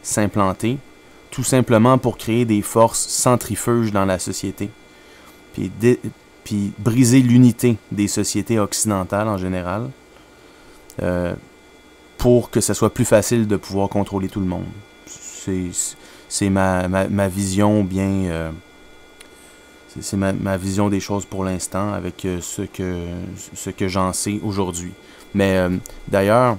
s'implanter, tout simplement pour créer des forces centrifuges dans la société, puis briser l'unité des sociétés occidentales en général, pour que ça soit plus facile de pouvoir contrôler tout le monde. C'est ma vision bien... c'est ma vision des choses pour l'instant avec ce que j'en sais aujourd'hui. Mais d'ailleurs,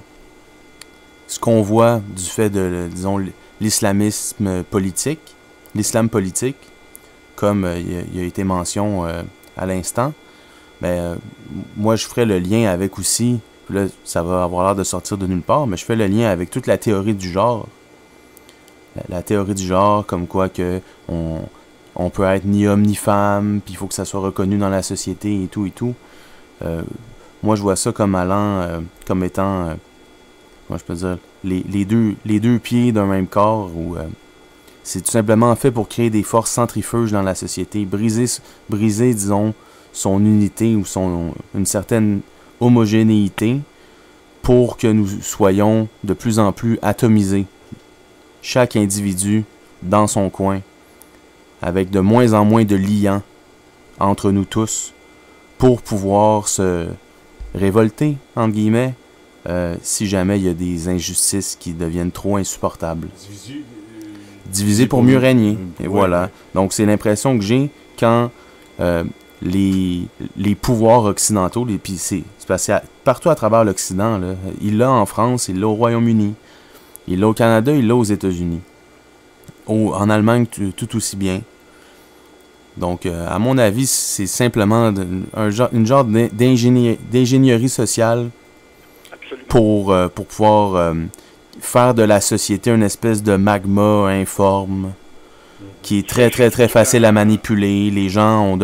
ce qu'on voit du fait de, disons, l'islamisme politique, l'islam politique, comme il y a été mention à l'instant, moi je ferais le lien avec aussi, là ça va avoir l'air de sortir de nulle part, mais je fais le lien avec toute la théorie du genre. La théorie du genre, comme quoi que on peut être ni homme ni femme, puis il faut que ça soit reconnu dans la société et tout et tout. Moi, je vois ça comme allant, comme étant, moi je peux dire, les deux pieds d'un même corps, où c'est tout simplement fait pour créer des forces centrifuges dans la société, briser disons, son unité ou une certaine homogénéité pour que nous soyons de plus en plus atomisés. Chaque individu dans son coin, avec de moins en moins de liens entre nous tous, pour pouvoir se révolter, entre guillemets, si jamais il y a des injustices qui deviennent trop insupportables. Diviser pour mieux régner, et voilà. Donc c'est l'impression que j'ai quand les pouvoirs occidentaux, puis c'est parce que partout à travers l'Occident, là, il l'a en France, il l'a au Royaume-Uni, il l'a au Canada, il l'a aux États-Unis. En Allemagne, tout aussi bien. Donc, à mon avis, c'est simplement une genre d'ingénierie sociale pour pouvoir faire de la société une espèce de magma informe qui est très, très, très facile à manipuler. Les gens ont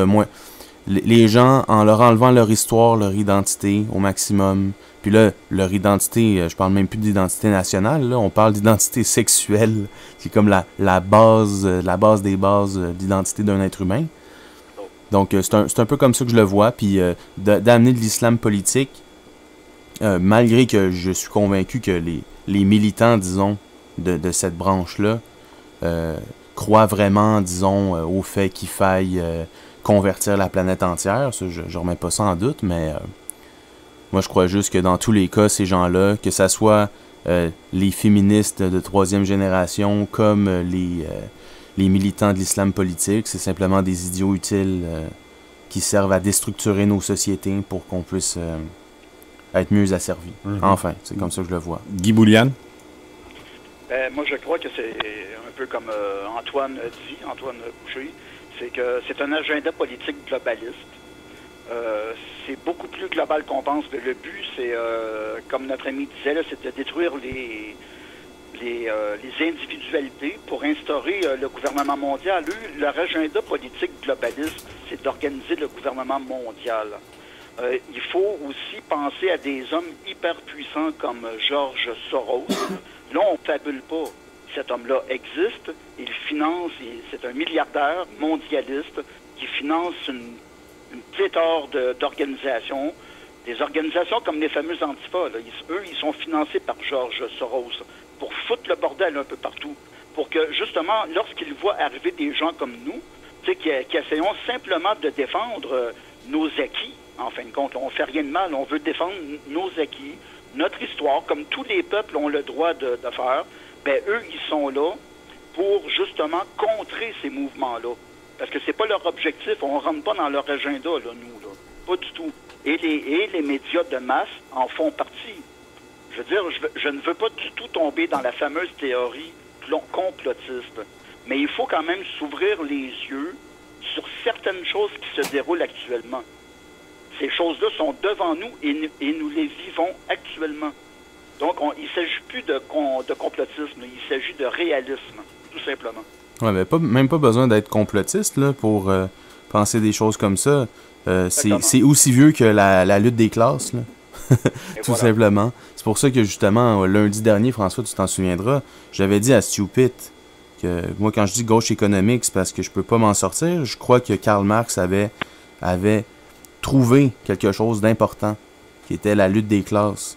les gens, en leur enlevant leur histoire, leur identité au maximum, puis là, leur identité, je parle même plus d'identité nationale, là, on parle d'identité sexuelle, qui est comme la base des bases d'identité d'un être humain. Donc, c'est un peu comme ça que je le vois, puis d'amener de l'islam politique, malgré que je suis convaincu que les militants, disons, de cette branche-là, croient vraiment, disons, au fait qu'il faille convertir la planète entière. Ça, je remets pas ça en doute, mais moi, je crois juste que dans tous les cas, ces gens-là, que ça soit les féministes de troisième génération comme les militants de l'islam politique, c'est simplement des idiots utiles qui servent à déstructurer nos sociétés pour qu'on puisse être mieux asservis. Enfin, c'est comme ça que je le vois. Guy Bouliane? Moi, je crois que c'est un peu comme Antoine Boucher, c'est que c'est un agenda politique globaliste. C'est beaucoup plus global qu'on pense. Le but, c'est, comme notre ami disait, c'est de détruire les individualités pour instaurer le gouvernement mondial. Eux, leur agenda politique globaliste, c'est d'organiser le gouvernement mondial. Il faut aussi penser à des hommes hyper puissants comme George Soros. Là, on ne fabule pas. Cet homme-là existe, il finance, c'est un milliardaire mondialiste qui finance une pléthore d'organisations, des organisations comme les fameux Antifa. Là. Eux, ils sont financés par George Soros pour foutre le bordel un peu partout. Pour que, justement, lorsqu'ils voient arriver des gens comme nous, qui essayons simplement de défendre nos acquis, en fin de compte, on ne fait rien de mal, on veut défendre nos acquis, notre histoire, comme tous les peuples ont le droit de faire, ben eux, ils sont là pour, justement, contrer ces mouvements-là. Parce que c'est pas leur objectif, on rentre pas dans leur agenda, là, nous, là. Pas du tout. Et les médias de masse en font partie. Je veux dire, je ne veux pas du tout tomber dans la fameuse théorie complotiste. Mais il faut quand même s'ouvrir les yeux sur certaines choses qui se déroulent actuellement. Ces choses-là sont devant nous et nous les vivons actuellement. Donc, il ne s'agit plus de complotisme, il s'agit de réalisme, tout simplement. Ouais, mais même pas besoin d'être complotiste là, pour penser des choses comme ça. C'est aussi vieux que la lutte des classes, là. Tout simplement. C'est pour ça que, justement, lundi dernier, François, tu t'en souviendras, j'avais dit à Stupid que moi, quand je dis gauche économique, c'est parce que je peux pas m'en sortir. Je crois que Karl Marx avait trouvé quelque chose d'important, qui était la lutte des classes.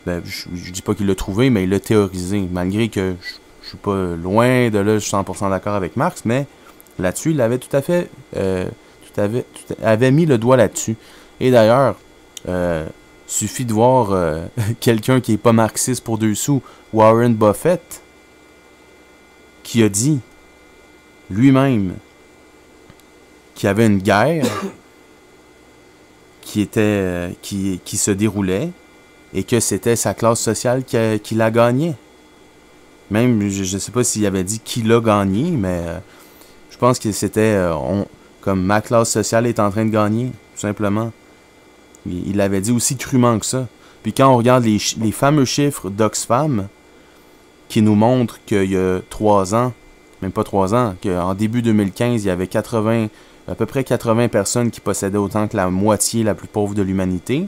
Ben, je dis pas qu'il l'a trouvé, mais il l'a théorisé, malgré que je je suis pas loin de là, je suis 100% d'accord avec Marx, mais là-dessus, il avait tout à fait avait mis le doigt là-dessus. Et d'ailleurs, suffit de voir quelqu'un qui est pas marxiste pour 2 sous, Warren Buffett, qui a dit lui-même qu'il y avait une guerre qui se déroulait et que c'était sa classe sociale qui la gagnait. Même, je ne sais pas s'il avait dit qui l'a gagné, mais je pense que c'était comme ma classe sociale est en train de gagner, tout simplement. Il l'avait dit aussi crûment que ça. Puis quand on regarde les fameux chiffres d'Oxfam, qui nous montrent qu'il y a 3 ans, même pas 3 ans, qu'en début 2015, il y avait à peu près 80 personnes qui possédaient autant que la moitié la plus pauvre de l'humanité.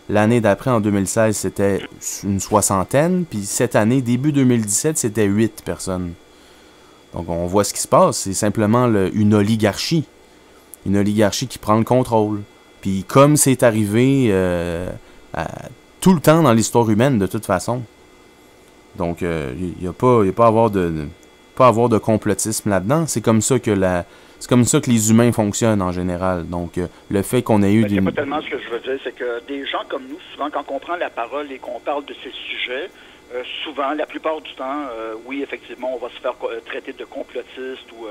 L'année d'après, en 2016, c'était une 60aine. Puis cette année, début 2017, c'était 8 personnes. Donc on voit ce qui se passe. C'est simplement une oligarchie. Une oligarchie qui prend le contrôle. Puis comme c'est arrivé tout le temps dans l'histoire humaine, de toute façon. Donc il n'y a pas à avoir de complotisme là-dedans. C'est comme ça que les humains fonctionnent en général. Donc, le fait qu'on ait eu... C'est pas tellement ce que je veux dire, c'est que des gens comme nous, souvent, quand on prend la parole et qu'on parle de ces sujets, souvent, la plupart du temps, oui, effectivement, on va se faire traiter de complotiste ou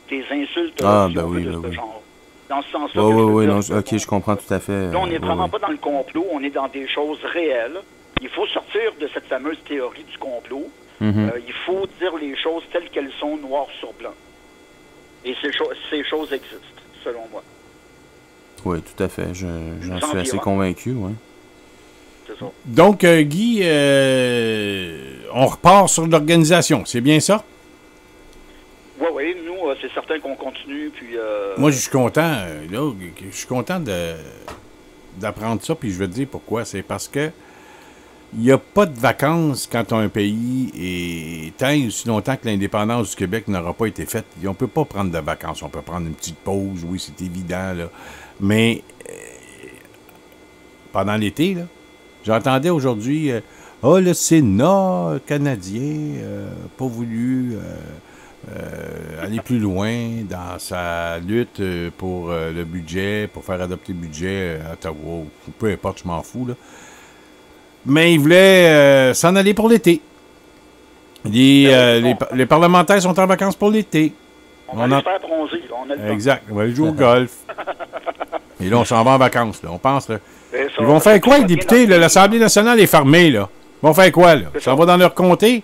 des insultes de ce genre. Dans ce sens-là. Ok, je comprends tout à fait. Là, on n'est vraiment pas dans le complot, on est dans des choses réelles. Il faut sortir de cette fameuse théorie du complot. Il faut dire les choses telles qu'elles sont, noir sur blanc. Et ces choses existent, selon moi. Oui, tout à fait. J'en suis assez convaincu, oui. C'est ça. Donc, Guy, on repart sur l'organisation, c'est bien ça? Oui, nous, c'est certain qu'on continue, puis... Moi, je suis content, d'apprendre ça, puis je vais te dire pourquoi. C'est parce que il n'y a pas de vacances quand un pays est tant et aussi longtemps que l'indépendance du Québec n'aura pas été faite. On ne peut pas prendre de vacances. On peut prendre une petite pause, oui, c'est évident, là. Mais pendant l'été, là, j'entendais aujourd'hui le Sénat canadien n'a pas voulu aller plus loin dans sa lutte pour le budget, pour faire adopter le budget à Ottawa. Peu importe, je m'en fous, là. Mais il voulait s'en aller pour l'été. Les parlementaires sont en vacances pour l'été. On va aller faire bronzer, on a le temps. Exact, on va aller jouer au golf. Et là, on s'en va en vacances, là. On pense, là. Ils vont faire quoi, les députés? L'Assemblée nationale est fermée, là. Ils vont faire quoi, là? Ça va dans leur comté?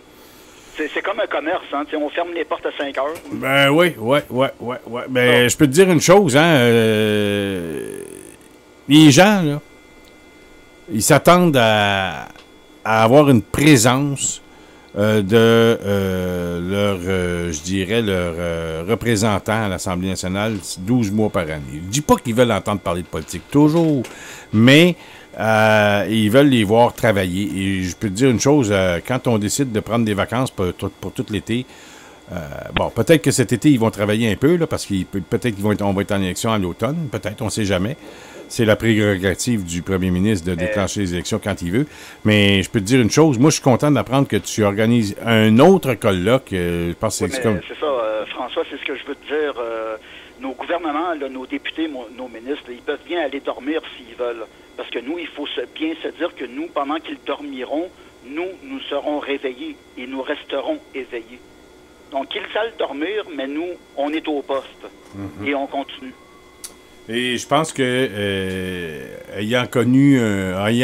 C'est comme un commerce, hein. On ferme les portes à 5 heures. Ben oui. Ben, je peux te dire une chose, hein. Les gens, là, ils s'attendent à avoir une présence de leur représentant à l'Assemblée nationale 12 mois par année. Je ne dis pas qu'ils veulent entendre parler de politique, toujours, mais ils veulent les voir travailler. Et je peux te dire une chose, quand on décide de prendre des vacances pour tout l'été, peut-être que cet été, ils vont travailler un peu, là, parce qu'on va être en élection à l'automne, peut-être, on ne sait jamais. C'est la prérogative du premier ministre de déclencher les élections quand il veut. Mais je peux te dire une chose, moi je suis content d'apprendre que tu organises un autre colloque. Je pense que c'est comme... C'est ça, François, c'est ce que je veux te dire. Nos gouvernements, là, nos députés, nos ministres, ils peuvent bien aller dormir s'ils veulent. Parce que nous, il faut bien se dire que nous, pendant qu'ils dormiront, nous serons réveillés et nous resterons éveillés. Donc, qu'ils aillent dormir, mais nous, on est au poste et on continue. Et je pense que ayant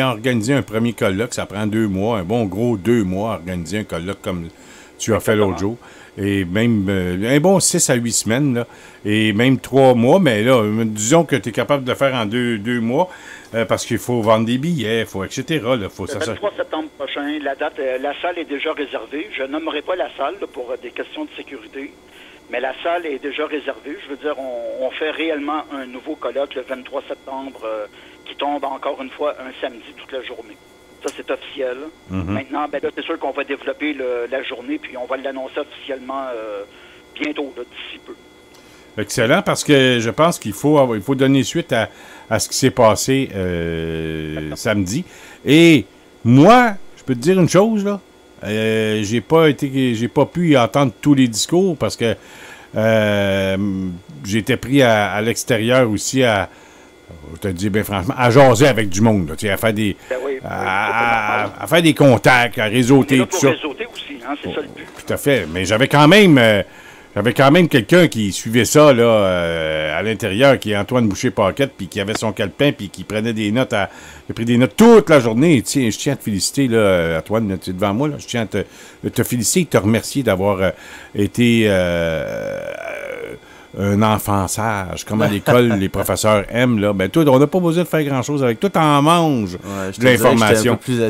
organisé un premier colloque, ça prend 2 mois, un bon gros 2 mois à organiser un colloque comme tu as fait l'autre jour. Et même un bon 6 à 8 semaines, là, et même 3 mois, mais là, disons que tu es capable de le faire en 2 mois, parce qu'il faut vendre des billets, etc. Là, le 23 septembre prochain, la salle est déjà réservée. Je nommerai pas la salle là, pour des questions de sécurité. Mais la salle est déjà réservée. Je veux dire, on fait réellement un nouveau colloque le 23 septembre qui tombe encore une fois un samedi toute la journée. Ça, c'est officiel. Maintenant, là, c'est sûr qu'on va développer la journée puis on va l'annoncer officiellement bientôt, d'ici peu. Excellent, parce que je pense qu'il faut donner suite à ce qui s'est passé samedi. Et moi, je peux te dire une chose, là. J'ai pas pu y entendre tous les discours parce que j'étais pris à l'extérieur aussi à, je te dis bien franchement, à jaser avec du monde, là, à faire des à faire des contacts, à réseauter, tout ça. Réseauter aussi, hein, c'est ça le but. Tout à fait. Mais j'avais quand même quelqu'un qui suivait ça là, à l'intérieur, qui est Antoine Boucher-Paquette, puis qui avait son calepin, puis qui prenait des notes. Il a pris des notes toute la journée. Je tiens à te féliciter, là, Antoine, tu es devant moi. Là, je tiens à te féliciter et te remercier d'avoir été un enfant sage, comme à l'école, les professeurs aiment. Là. Ben, toi, on n'a pas besoin de faire grand-chose avec toi. T'en manges de l'information. J'étais un peu plus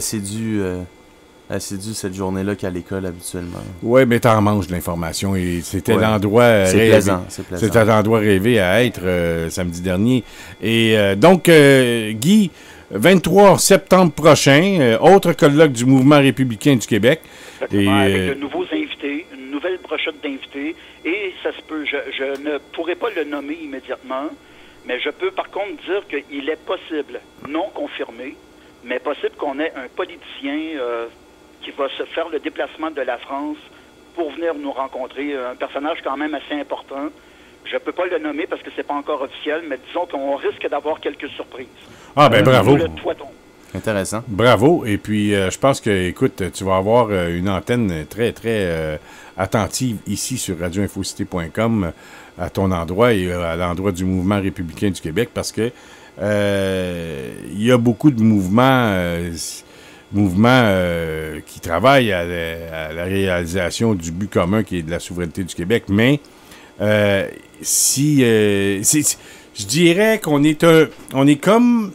assidu cette journée-là qu'à l'école habituellement. Oui, mais t'en manges de l'information et c'était l'endroit c'est plaisant. C'était l'endroit rêvé à être samedi dernier. Et donc, Guy, 23 septembre prochain, autre colloque du Mouvement républicain du Québec. Et, avec de nouveaux invités, une nouvelle brochette d'invités. Et ça se peut, je ne pourrais pas le nommer immédiatement, mais je peux par contre dire qu'il est possible, non confirmé, mais possible qu'on ait un politicien qui va se faire le déplacement de la France pour venir nous rencontrer. Un personnage quand même assez important. Je ne peux pas le nommer parce que c'est pas encore officiel, mais disons qu'on risque d'avoir quelques surprises. Ah ben bravo! Intéressant. Bravo. Et puis, je pense que, écoute, tu vas avoir une antenne très, très attentive ici sur radioinfocité.com à ton endroit et à l'endroit du Mouvement républicain du Québec parce que il y a beaucoup de mouvements qui travaillent à la réalisation du but commun qui est de la souveraineté du Québec. Mais je dirais qu'on est comme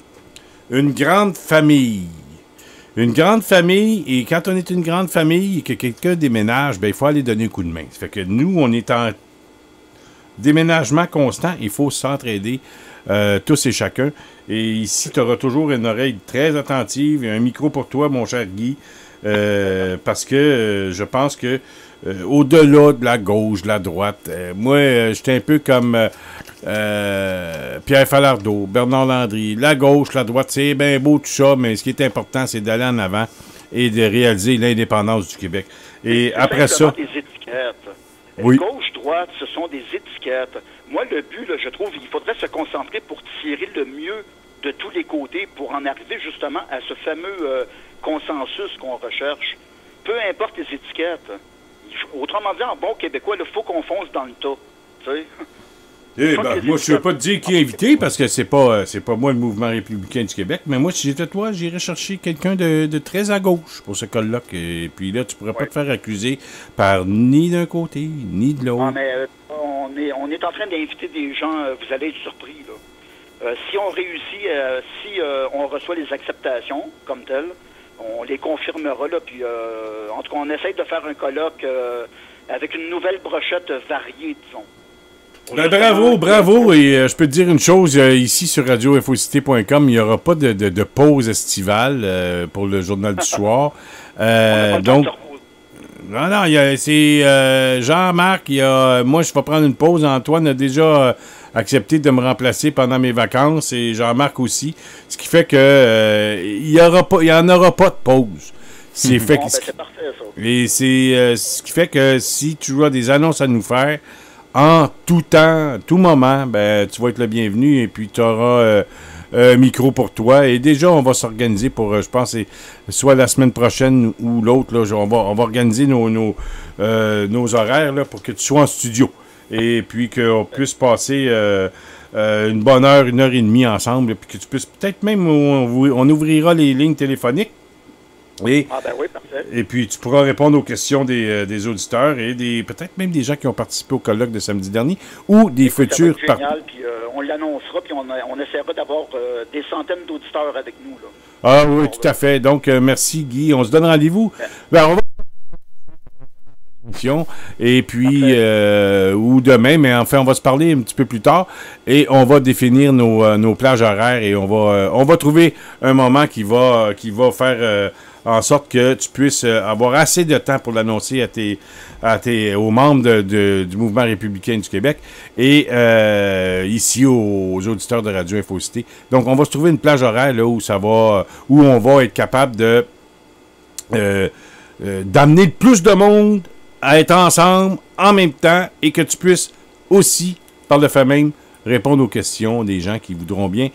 une grande famille. Une grande famille, et quand on est une grande famille et que quelqu'un déménage, ben il faut aller donner un coup de main. Ça fait que nous, on est en déménagement constant. Il faut s'entraider tous et chacun. Et ici, tu auras toujours une oreille très attentive et un micro pour toi, mon cher Guy, parce que je pense que au-delà de la gauche, de la droite, moi, j'étais un peu comme Pierre Falardeau, Bernard Landry. La gauche, la droite, c'est bien beau tout ça, mais ce qui est important, c'est d'aller en avant et de réaliser l'indépendance du Québec. Et après ça... des étiquettes. Oui. Gauche, droite, ce sont des étiquettes. Moi, le but, là, je trouve, il faudrait se concentrer pour tirer le mieux de tous les côtés pour en arriver justement à ce fameux consensus qu'on recherche. Peu importe les étiquettes. Autrement dit, en bon québécois, il faut qu'on fonce dans le tas. Tu sais? Moi, je ne veux pas te dire qui est invité parce que c'est pas moi le Mouvement républicain du Québec, mais moi, si j'étais toi, j'irais chercher quelqu'un de très à gauche pour ce colloque. Et puis là, tu pourrais pas te faire accuser par ni d'un côté, ni de l'autre. Ah, mais on est en train d'inviter des gens, vous allez être surpris, là. Si on réussit, si on reçoit les acceptations comme telles, on les confirmera, là, puis en tout cas, on essaye de faire un colloque avec une nouvelle brochette variée, disons. Ben, bravo, et je peux te dire une chose, ici sur radioinfocité.com, il n'y aura pas de pause estivale pour le journal du soir. Donc, non, c'est Jean-Marc, moi je vais prendre une pause, Antoine a déjà accepté de me remplacer pendant mes vacances, et Jean-Marc aussi, ce qui fait que il y en aura pas de pause. C'est fait bon, c'est parfait, ça. Et c'est ce qui fait que si tu as des annonces à nous faire, en tout temps, tout moment, ben tu vas être le bienvenu et puis tu auras un micro pour toi. Et déjà, on va s'organiser pour, je pense, soit la semaine prochaine ou l'autre, là, on va organiser nos horaires là, pour que tu sois en studio. Et puis qu'on puisse passer une bonne heure, 1h30 ensemble. Puis que tu puisses, peut-être même, on ouvrira les lignes téléphoniques. Ah ben oui, parfait. Et puis, tu pourras répondre aux questions des auditeurs et peut-être même des gens qui ont participé au colloque de samedi dernier ou des futurs... Ça va être génial, puis on l'annoncera, puis on essaiera d'avoir des centaines d'auditeurs avec nous. Là. Ah oui, tout à fait. Donc, merci, Guy. On se donne rendez-vous. Ben, on va... Et puis, ou demain, mais enfin, on va se parler un petit peu plus tard et on va définir nos plages horaires et on va trouver un moment qui va faire... en sorte que tu puisses avoir assez de temps pour l'annoncer aux membres du Mouvement républicain du Québec et ici aux auditeurs de Radio Infocité. Donc, on va se trouver une plage horaire là, où on va être capable de d'amener le plus de monde à être ensemble en même temps et que tu puisses aussi, par le fait même, répondre aux questions des gens qui voudront bien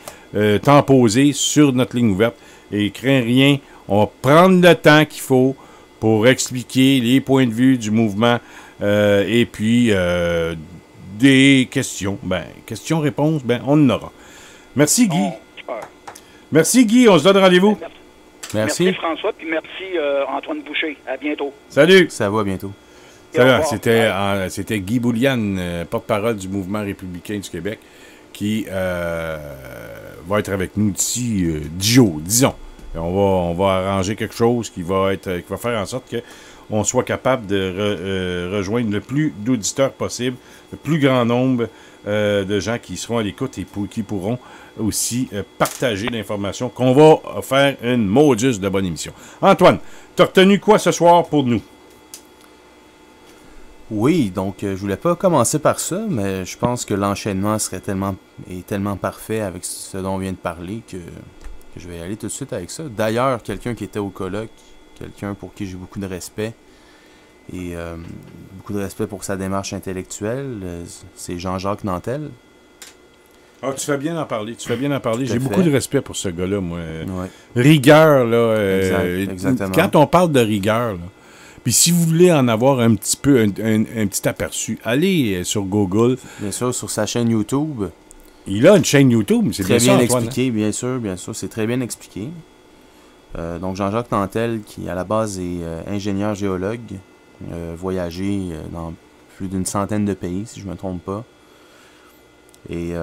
t'en poser sur notre ligne ouverte. Et crains rien, on va prendre le temps qu'il faut pour expliquer les points de vue du mouvement et puis des questions. Questions-réponses, on en aura. Merci Guy. Merci Guy, on se donne rendez-vous. Merci François, puis merci Antoine Boucher. À bientôt. Salut. Ça va bientôt. C'était Guy Bouliane, porte-parole du mouvement républicain du Québec, qui va être avec nous d'ici 10 jours, disons. On va arranger quelque chose qui va faire en sorte qu'on soit capable de rejoindre le plus d'auditeurs possible, le plus grand nombre de gens qui seront à l'écoute et qui pourront aussi partager l'information, qu'on va faire une maudite de bonne émission. Antoine, tu as retenu quoi ce soir pour nous? Oui, donc je voulais pas commencer par ça, mais je pense que l'enchaînement est tellement parfait avec ce dont on vient de parler que je vais y aller tout de suite avec ça. D'ailleurs, quelqu'un qui était au colloque, quelqu'un pour qui j'ai beaucoup de respect, et beaucoup de respect pour sa démarche intellectuelle, c'est Jean-Jacques Nantel. Ah, tu fais bien d'en parler. J'ai beaucoup de respect pour ce gars-là, moi. Ouais. Rigueur, là. Exactement. Quand on parle de rigueur, là, puis si vous voulez en avoir un petit peu, un petit aperçu, allez sur Google. Bien sûr, sur sa chaîne YouTube. Il a une chaîne YouTube, c'est très bien bien Antoine, expliqué, bien sûr, c'est très bien expliqué. Donc Jean-Jacques Nantel, qui à la base est ingénieur géologue, voyagé dans plus d'une centaine de pays, si je ne me trompe pas. Et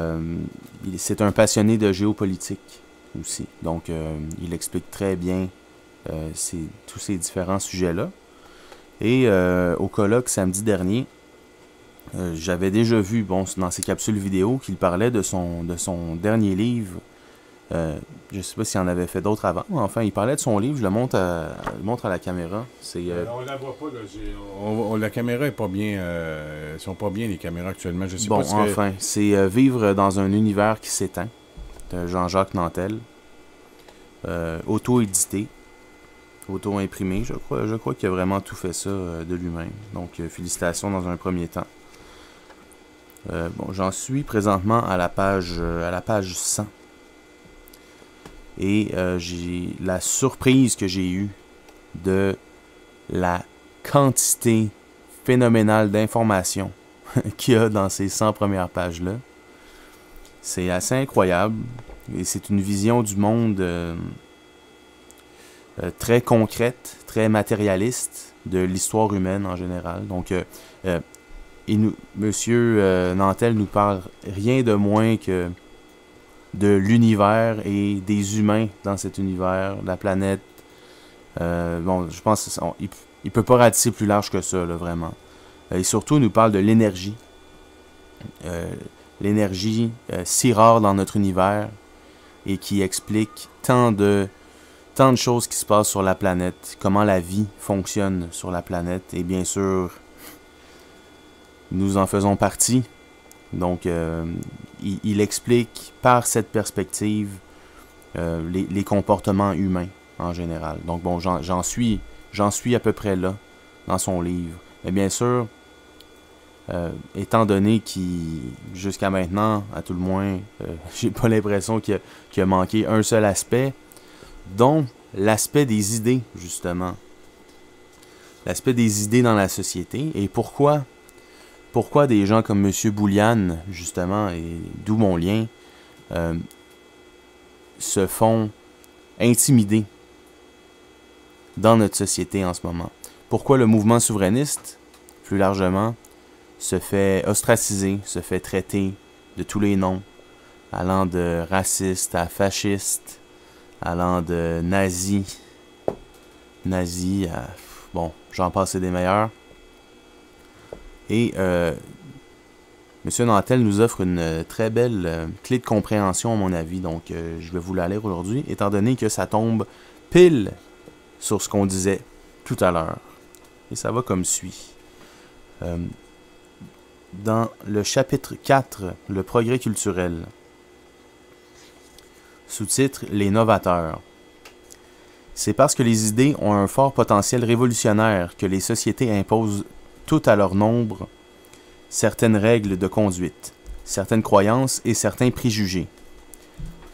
c'est un passionné de géopolitique aussi. Donc il explique très bien tous ces différents sujets-là. Et au colloque samedi dernier, j'avais déjà vu, dans ses capsules vidéo, qu'il parlait de son dernier livre. Je ne sais pas s'il en avait fait d'autres avant, mais enfin, il parlait de son livre. Je le montre à la caméra. On la voit pas, là. La caméra est pas bien. Elles sont pas bien, les caméras, actuellement. Je sais bon, pas si enfin, c'est Vivre dans un univers qui s'éteint, de Jean-Jacques Nantel. Auto-édité. Auto-imprimé, je crois qu'il a vraiment tout fait ça de lui-même. Donc, félicitations dans un premier temps. J'en suis présentement à la page 100. Et j'ai la surprise que j'ai eue de la quantité phénoménale d'informations qu'il y a dans ces 100 premières pages-là. C'est assez incroyable. Et c'est une vision du monde très concrète, très matérialiste de l'histoire humaine en général. Donc, Monsieur Nantel nous parle rien de moins que de l'univers et des humains dans cet univers, la planète. Je pense qu'il peut pas ratisser plus large que ça, là, vraiment. Et surtout, il nous parle de l'énergie. L'énergie si rare dans notre univers et qui explique tant de choses qui se passent sur la planète, comment la vie fonctionne sur la planète, et bien sûr, nous en faisons partie. Donc, il explique par cette perspective les comportements humains en général. Donc, bon, j'en suis à peu près là dans son livre. Mais bien sûr, étant donné jusqu'à maintenant, à tout le moins, j'ai pas l'impression qu'il a manqué un seul aspect, dont l'aspect des idées, justement. L'aspect des idées dans la société. Et pourquoi des gens comme M. Bouliane, justement, et d'où mon lien, se font intimider dans notre société en ce moment. Pourquoi le mouvement souverainiste, plus largement, se fait ostraciser, se fait traiter de tous les noms, allant de raciste à fasciste, allant de nazi à... Bon, j'en passe des meilleurs. Et M. Nantel nous offre une très belle clé de compréhension, à mon avis. Donc, je vais vous la lire aujourd'hui, étant donné que ça tombe pile sur ce qu'on disait tout à l'heure. Et ça va comme suit. Dans le chapitre 4, le progrès culturel, sous-titre « Les novateurs ». C'est parce que les idées ont un fort potentiel révolutionnaire que les sociétés imposent toutes à leur nombre certaines règles de conduite, certaines croyances et certains préjugés.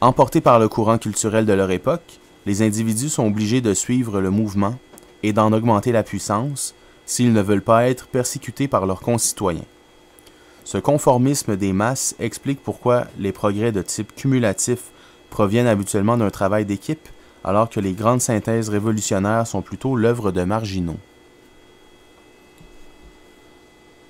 Emportés par le courant culturel de leur époque, les individus sont obligés de suivre le mouvement et d'en augmenter la puissance s'ils ne veulent pas être persécutés par leurs concitoyens. Ce conformisme des masses explique pourquoi les progrès de type cumulatif proviennent habituellement d'un travail d'équipe, alors que les grandes synthèses révolutionnaires sont plutôt l'œuvre de marginaux.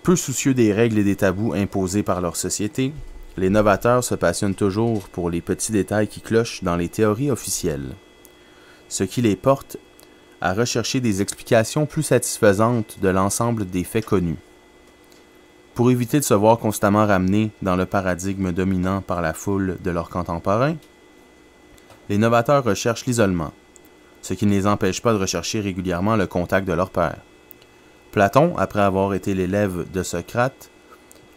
Peu soucieux des règles et des tabous imposés par leur société, les novateurs se passionnent toujours pour les petits détails qui clochent dans les théories officielles, ce qui les porte à rechercher des explications plus satisfaisantes de l'ensemble des faits connus. Pour éviter de se voir constamment ramenés dans le paradigme dominant par la foule de leurs contemporains, les novateurs recherchent l'isolement, ce qui ne les empêche pas de rechercher régulièrement le contact de leur père. Platon, après avoir été l'élève de Socrate,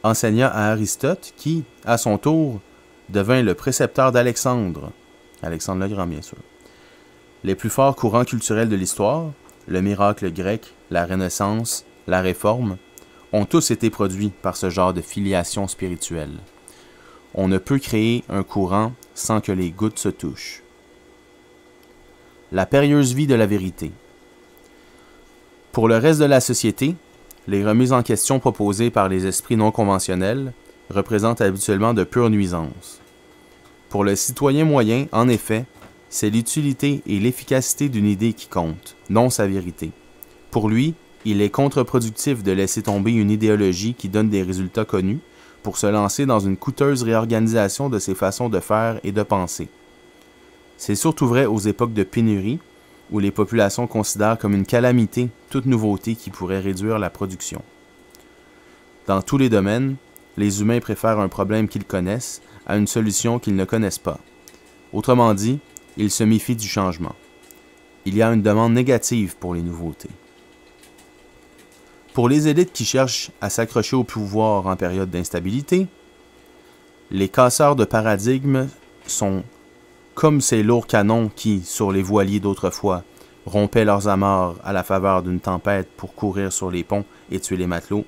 enseigna à Aristote qui, à son tour, devint le précepteur d'Alexandre, Alexandre le Grand bien sûr. Les plus forts courants culturels de l'histoire, le miracle grec, la Renaissance, la Réforme, ont tous été produits par ce genre de filiation spirituelle. On ne peut créer un courant sans que les gouttes se touchent. La périlleuse vie de la vérité. Pour le reste de la société, les remises en question proposées par les esprits non conventionnels représentent habituellement de pures nuisances. Pour le citoyen moyen, en effet, c'est l'utilité et l'efficacité d'une idée qui comptent, non sa vérité. Pour lui, il est contre-productif de laisser tomber une idéologie qui donne des résultats connus pour se lancer dans une coûteuse réorganisation de ses façons de faire et de penser. C'est surtout vrai aux époques de pénurie, où les populations considèrent comme une calamité toute nouveauté qui pourrait réduire la production. Dans tous les domaines, les humains préfèrent un problème qu'ils connaissent à une solution qu'ils ne connaissent pas. Autrement dit, ils se méfient du changement. Il y a une demande négative pour les nouveautés. Pour les élites qui cherchent à s'accrocher au pouvoir en période d'instabilité, les casseurs de paradigmes sont comme ces lourds canons qui, sur les voiliers d'autrefois, rompaient leurs amarres à la faveur d'une tempête pour courir sur les ponts et tuer les matelots,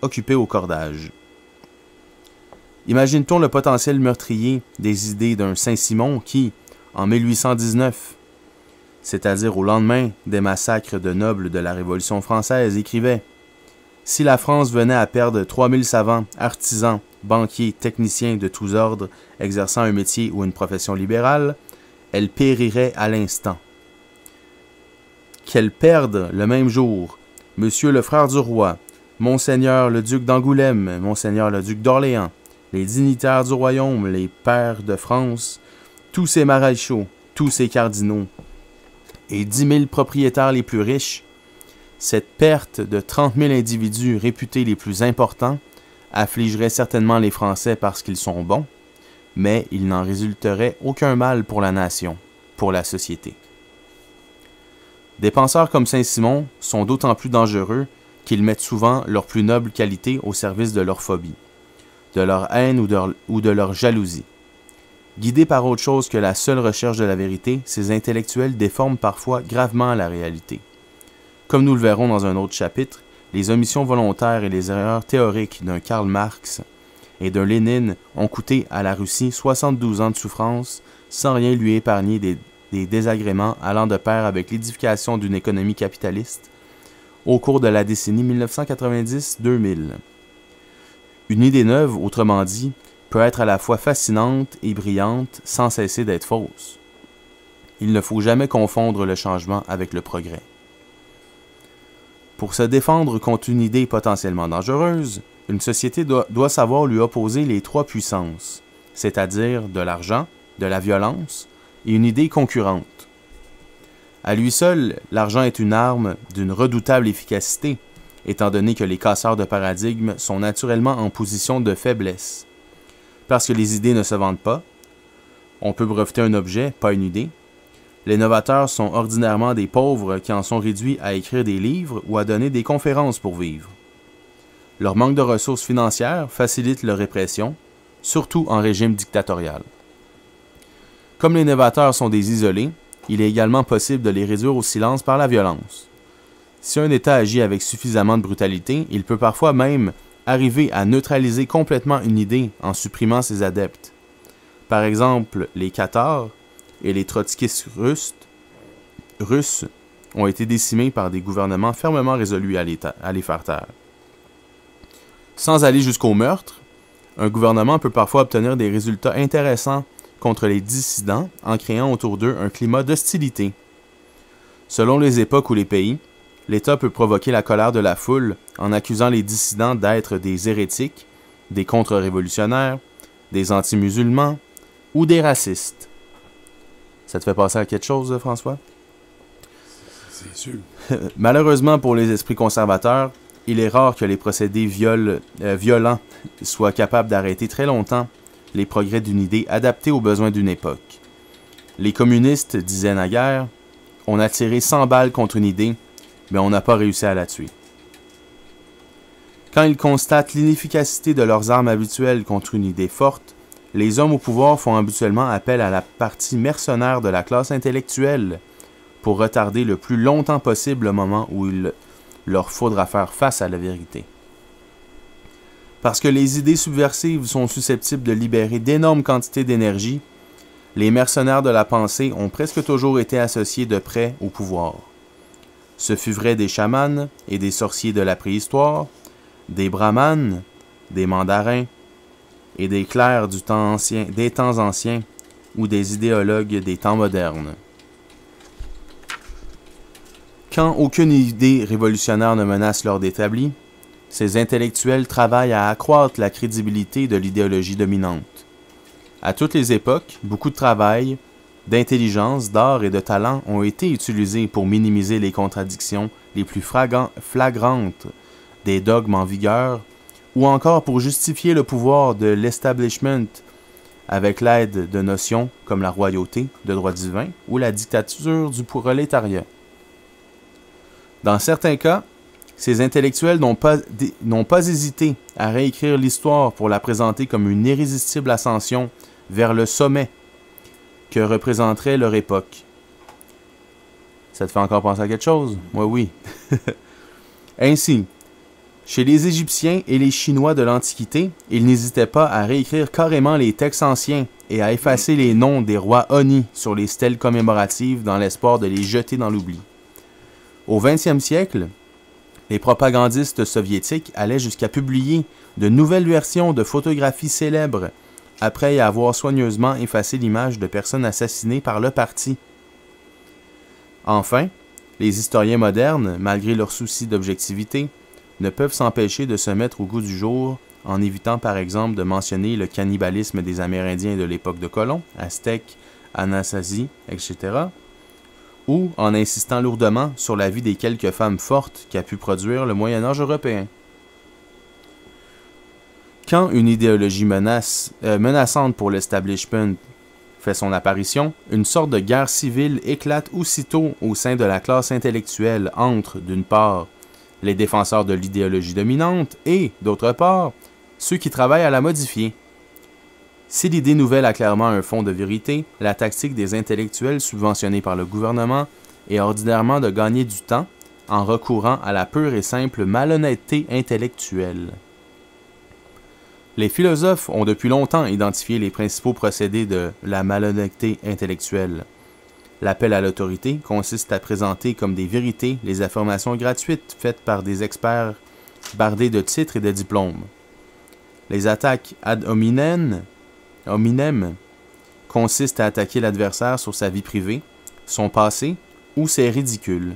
occupés au cordage. Imagine-t-on le potentiel meurtrier des idées d'un Saint-Simon qui, en 1819, c'est-à-dire au lendemain des massacres de nobles de la Révolution française, écrivait « Si la France venait à perdre 3000 savants, artisans, banquiers, techniciens de tous ordres, exerçant un métier ou une profession libérale, elle périrait à l'instant. Qu'elle perde le même jour, Monsieur le frère du roi, Monseigneur le duc d'Angoulême, Monseigneur le duc d'Orléans, les dignitaires du royaume, les pairs de France, tous ces maréchaux, tous ces cardinaux, et 10 000 propriétaires les plus riches, cette perte de 30 000 individus réputés les plus importants affligerait certainement les Français parce qu'ils sont bons, mais il n'en résulterait aucun mal pour la nation, pour la société. Des penseurs comme Saint-Simon sont d'autant plus dangereux qu'ils mettent souvent leurs plus nobles qualités au service de leur phobie, de leur haine ou de leur jalousie. Guidés par autre chose que la seule recherche de la vérité, ces intellectuels déforment parfois gravement la réalité. Comme nous le verrons dans un autre chapitre, les omissions volontaires et les erreurs théoriques d'un Karl Marx et d'un Lénine ont coûté à la Russie 72 ans de souffrance sans rien lui épargner des désagréments allant de pair avec l'édification d'une économie capitaliste au cours de la décennie 1990-2000. Une idée neuve, autrement dit, peut être à la fois fascinante et brillante sans cesser d'être fausse. Il ne faut jamais confondre le changement avec le progrès. Pour se défendre contre une idée potentiellement dangereuse, une société doit savoir lui opposer les trois puissances, c'est-à-dire de l'argent, de la violence et une idée concurrente. À lui seul, l'argent est une arme d'une redoutable efficacité, étant donné que les casseurs de paradigmes sont naturellement en position de faiblesse. Parce que les idées ne se vendent pas, on peut breveter un objet, pas une idée. Les novateurs sont ordinairement des pauvres qui en sont réduits à écrire des livres ou à donner des conférences pour vivre. Leur manque de ressources financières facilite leur répression, surtout en régime dictatorial. Comme les novateurs sont des isolés, il est également possible de les réduire au silence par la violence. Si un État agit avec suffisamment de brutalité, il peut parfois même arriver à neutraliser complètement une idée en supprimant ses adeptes. Par exemple, les Cathares et les trotskistes russes ont été décimés par des gouvernements fermement résolus à les faire taire. Sans aller jusqu'au meurtre, un gouvernement peut parfois obtenir des résultats intéressants contre les dissidents en créant autour d'eux un climat d'hostilité. Selon les époques ou les pays, l'État peut provoquer la colère de la foule en accusant les dissidents d'être des hérétiques, des contre-révolutionnaires, des anti-musulmans ou des racistes. Ça te fait penser à quelque chose, François? C'est sûr. Malheureusement pour les esprits conservateurs, il est rare que les procédés violents soient capables d'arrêter très longtemps les progrès d'une idée adaptée aux besoins d'une époque. Les communistes disaient naguère, on a tiré 100 balles contre une idée, mais on n'a pas réussi à la tuer. Quand ils constatent l'inefficacité de leurs armes habituelles contre une idée forte, les hommes au pouvoir font habituellement appel à la partie mercenaire de la classe intellectuelle pour retarder le plus longtemps possible le moment où il leur faudra faire face à la vérité. Parce que les idées subversives sont susceptibles de libérer d'énormes quantités d'énergie, les mercenaires de la pensée ont presque toujours été associés de près au pouvoir. Ce fut vrai des chamans et des sorciers de la préhistoire, des brahmanes, des mandarins et des clercs des temps anciens ou des idéologues des temps modernes. Quand aucune idée révolutionnaire ne menace l'ordre établi, ces intellectuels travaillent à accroître la crédibilité de l'idéologie dominante. À toutes les époques, beaucoup de travail, d'intelligence, d'art et de talent ont été utilisés pour minimiser les contradictions les plus flagrantes des dogmes en vigueur, ou encore pour justifier le pouvoir de l'establishment avec l'aide de notions comme la royauté, le droit divin ou la dictature du prolétariat. Dans certains cas, ces intellectuels n'ont pas hésité à réécrire l'histoire pour la présenter comme une irrésistible ascension vers le sommet que représenterait leur époque. Ça te fait encore penser à quelque chose? Moi, oui. Ainsi, chez les Égyptiens et les Chinois de l'Antiquité, ils n'hésitaient pas à réécrire carrément les textes anciens et à effacer les noms des rois Oni sur les stèles commémoratives dans l'espoir de les jeter dans l'oubli. Au 20e siècle, les propagandistes soviétiques allaient jusqu'à publier de nouvelles versions de photographies célèbres après y avoir soigneusement effacé l'image de personnes assassinées par le parti. Enfin, les historiens modernes, malgré leur souci d'objectivité, ne peuvent s'empêcher de se mettre au goût du jour en évitant par exemple de mentionner le cannibalisme des Amérindiens de l'époque de Colomb, Aztèques, Anasazi, etc., ou en insistant lourdement sur la vie des quelques femmes fortes qu'a pu produire le Moyen-Âge européen. Quand une idéologie menaçante pour l'establishment fait son apparition, une sorte de guerre civile éclate aussitôt au sein de la classe intellectuelle entre, d'une part, les défenseurs de l'idéologie dominante et, d'autre part, ceux qui travaillent à la modifier. Si l'idée nouvelle a clairement un fond de vérité, la tactique des intellectuels subventionnés par le gouvernement est ordinairement de gagner du temps en recourant à la pure et simple malhonnêteté intellectuelle. Les philosophes ont depuis longtemps identifié les principaux procédés de la malhonnêteté intellectuelle. L'appel à l'autorité consiste à présenter comme des vérités les affirmations gratuites faites par des experts bardés de titres et de diplômes. Les attaques ad hominem consistent à attaquer l'adversaire sur sa vie privée, son passé ou ses ridicules.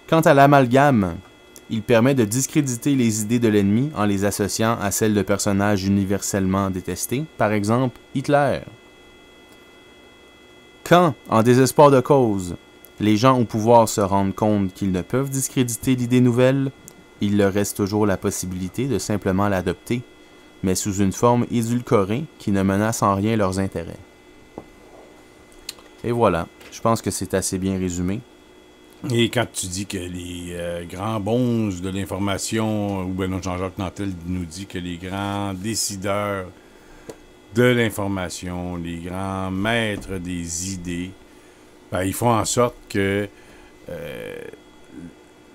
Quant à l'amalgame, il permet de discréditer les idées de l'ennemi en les associant à celles de personnages universellement détestés, par exemple Hitler. Quand, en désespoir de cause, les gens au pouvoir se rendent compte qu'ils ne peuvent discréditer l'idée nouvelle, il leur reste toujours la possibilité de simplement l'adopter, mais sous une forme édulcorée qui ne menace en rien leurs intérêts. Et voilà, je pense que c'est assez bien résumé. Et quand tu dis que les grands bonzes de l'information, ou bien Jean-Jacques Nantel nous dit que les grands décideurs de l'information, les grands maîtres des idées, Ben, ils font en sorte que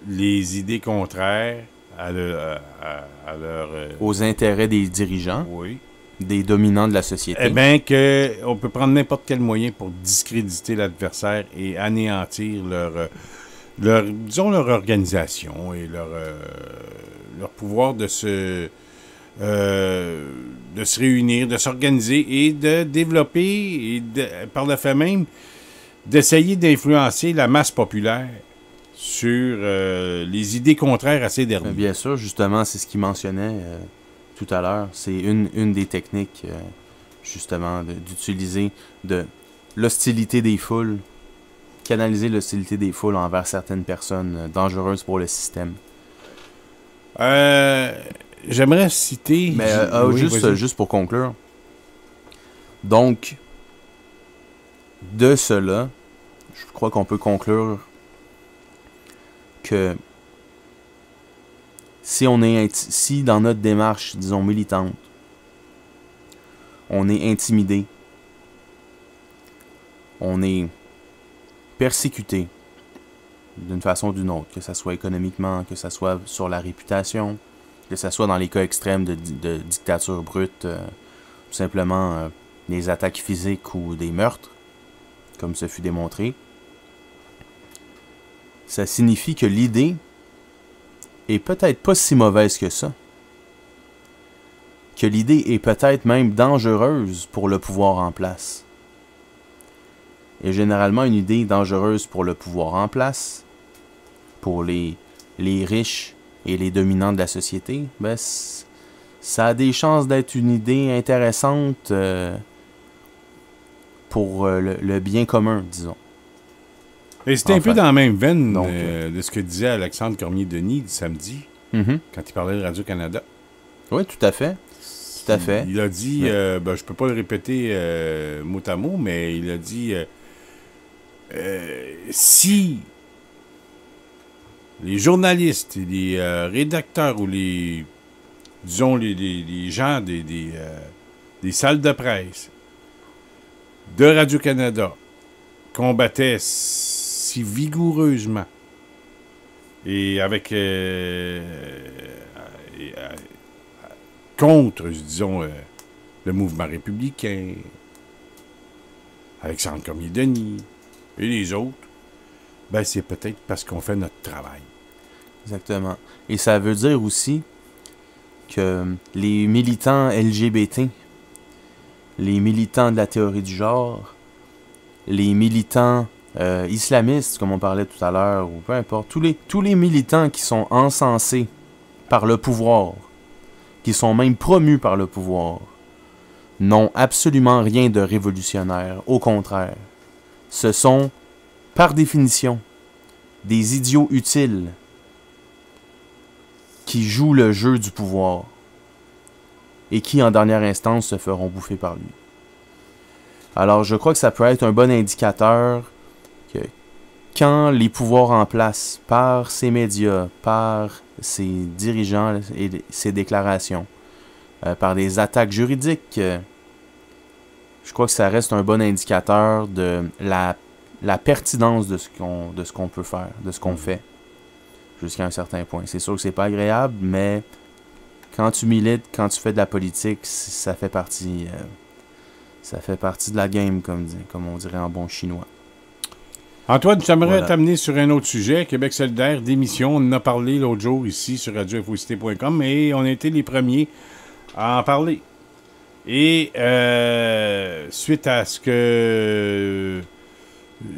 les idées contraires à leur... Aux intérêts des dirigeants, oui. des dominants de la société. Eh bien, qu'on peut prendre n'importe quel moyen pour discréditer l'adversaire et anéantir disons, leur organisation et leur pouvoir de se réunir, de s'organiser et de développer et par le fait même d'essayer d'influencer la masse populaire sur les idées contraires à ces derniers. Bien sûr, justement, c'est ce qu'il mentionnait tout à l'heure. C'est une des techniques, justement, d'utiliser de l'hostilité des foules, canaliser l'hostilité des foules envers certaines personnes dangereuses pour le système. J'aimerais citer... Mais oui, juste pour conclure. Donc, de cela, je crois qu'on peut conclure que si dans notre démarche, disons, militante, on est intimidé, on est persécuté d'une façon ou d'une autre, que ce soit économiquement, que ce soit sur la réputation, que ce soit dans les cas extrêmes de dictature brute, tout simplement des attaques physiques ou des meurtres, comme ce fut démontré, ça signifie que l'idée est peut-être pas si mauvaise que ça. Que l'idée est peut-être même dangereuse pour le pouvoir en place. Et généralement, une idée dangereuse pour le pouvoir en place, pour les riches et les dominants de la société, ben, ça a des chances d'être une idée intéressante pour le bien commun, disons. Et c'était un peu dans la même veine donc, de ce que disait Alexandre Cormier-Denis samedi, quand il parlait de Radio-Canada. Oui, tout à fait. Tout à fait. Il a dit, je peux pas le répéter mot à mot, mais il a dit si les journalistes et les rédacteurs ou les gens des salles de presse de Radio-Canada combattaient si vigoureusement et avec contre, disons, le mouvement républicain, Alexandre Cormier-Denis et les autres, ben c'est peut-être parce qu'on fait notre travail. Exactement. Et ça veut dire aussi que les militants LGBT, les militants de la théorie du genre, les militants islamistes, comme on parlait tout à l'heure, ou peu importe, tous les militants qui sont encensés par le pouvoir, qui sont même promus par le pouvoir, n'ont absolument rien de révolutionnaire. Au contraire, ce sont, par définition, des idiots utiles qui jouent le jeu du pouvoir et qui, en dernière instance, se feront bouffer par lui. Alors, je crois que ça peut être un bon indicateur que quand les pouvoirs en place, par ces médias, par ces dirigeants et ces déclarations, par des attaques juridiques, je crois que ça reste un bon indicateur de la pertinence de ce qu'on peut faire, de ce qu'on fait, jusqu'à un certain point. C'est sûr que c'est pas agréable, mais quand tu milites, quand tu fais de la politique, ça fait partie de la game, comme on dirait en bon chinois. Antoine, j'aimerais t'amener sur un autre sujet. Québec solidaire, démission. On en a parlé l'autre jour ici sur radiofocité.com et on a été les premiers à en parler. Et suite à ce que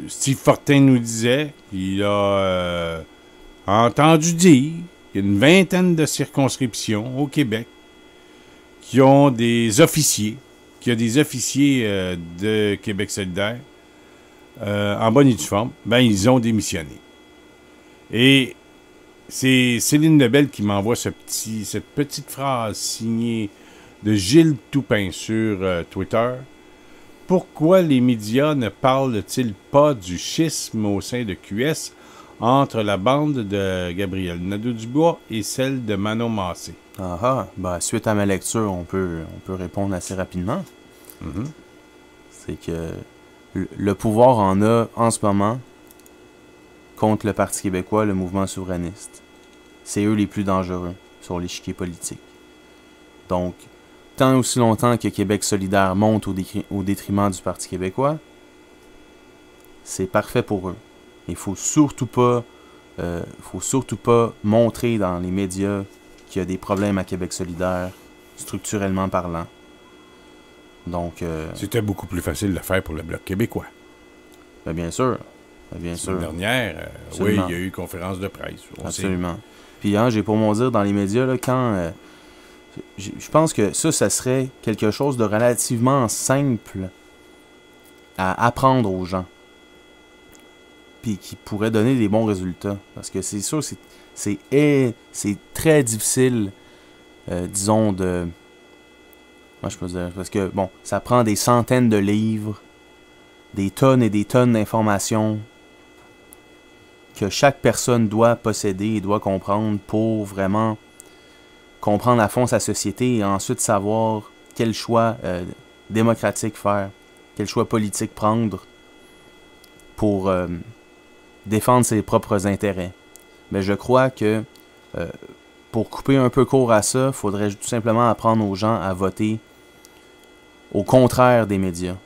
Steve Fortin nous disait, il a entendu dire qu'il y a une vingtaine de circonscriptions au Québec qui ont des officiers, de Québec solidaire en bonne et due forme, ben ils ont démissionné. Et c'est Céline Lebel qui m'envoie cette petite phrase signée de Gilles Toupin sur Twitter. Pourquoi les médias ne parlent-ils pas du schisme au sein de QS entre la bande de Gabriel Nadeau-Dubois et celle de Manon Massé? Suite à ma lecture, on peut répondre assez rapidement. C'est que le pouvoir en a, en ce moment, contre le Parti québécois, le mouvement souverainiste. C'est eux les plus dangereux sur l'échiquier politique. Donc, tant aussi longtemps que Québec solidaire monte au détriment du Parti québécois, c'est parfait pour eux. Il faut surtout pas montrer dans les médias qu'il y a des problèmes à Québec solidaire, structurellement parlant. Donc, c'était beaucoup plus facile de le faire pour le Bloc québécois. Ben bien sûr. Bien sûr. La dernière, oui, il y a eu conférence de presse. Absolument. Puis, hein, j'ai pour mon dire dans les médias, là, quand... je pense que ça serait quelque chose de relativement simple à apprendre aux gens. Puis qui pourrait donner des bons résultats. Parce que c'est sûr, c'est très difficile, disons, de... Moi, je peux dire, parce que, bon, ça prend des centaines de livres, des tonnes et des tonnes d'informations que chaque personne doit posséder et doit comprendre pour vraiment comprendre à fond sa société et ensuite savoir quel choix démocratique faire, quel choix politique prendre pour défendre ses propres intérêts. Mais je crois que pour couper un peu court à ça, il faudrait tout simplement apprendre aux gens à voter au contraire des médias,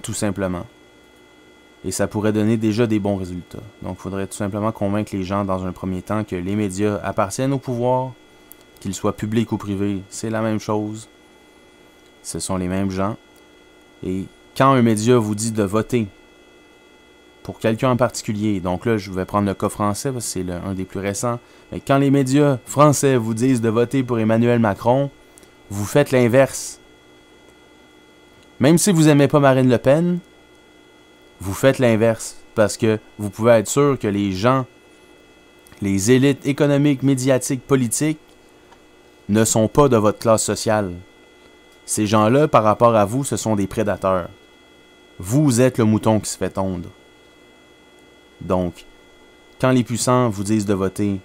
tout simplement. Et ça pourrait donner déjà des bons résultats. Donc, il faudrait tout simplement convaincre les gens dans un premier temps que les médias appartiennent au pouvoir, qu'ils soient publics ou privés, c'est la même chose. Ce sont les mêmes gens. Et quand un média vous dit de voter pour quelqu'un en particulier, donc là, je vais prendre le cas français parce que c'est un des plus récents, mais quand les médias français vous disent de voter pour Emmanuel Macron, vous faites l'inverse. Même si vous n'aimez pas Marine Le Pen, vous faites l'inverse. Parce que vous pouvez être sûr que les gens, les élites économiques, médiatiques, politiques, ne sont pas de votre classe sociale. Ces gens-là, par rapport à vous, ce sont des prédateurs. Vous êtes le mouton qui se fait tondre. Donc, quand les puissants vous disent de voter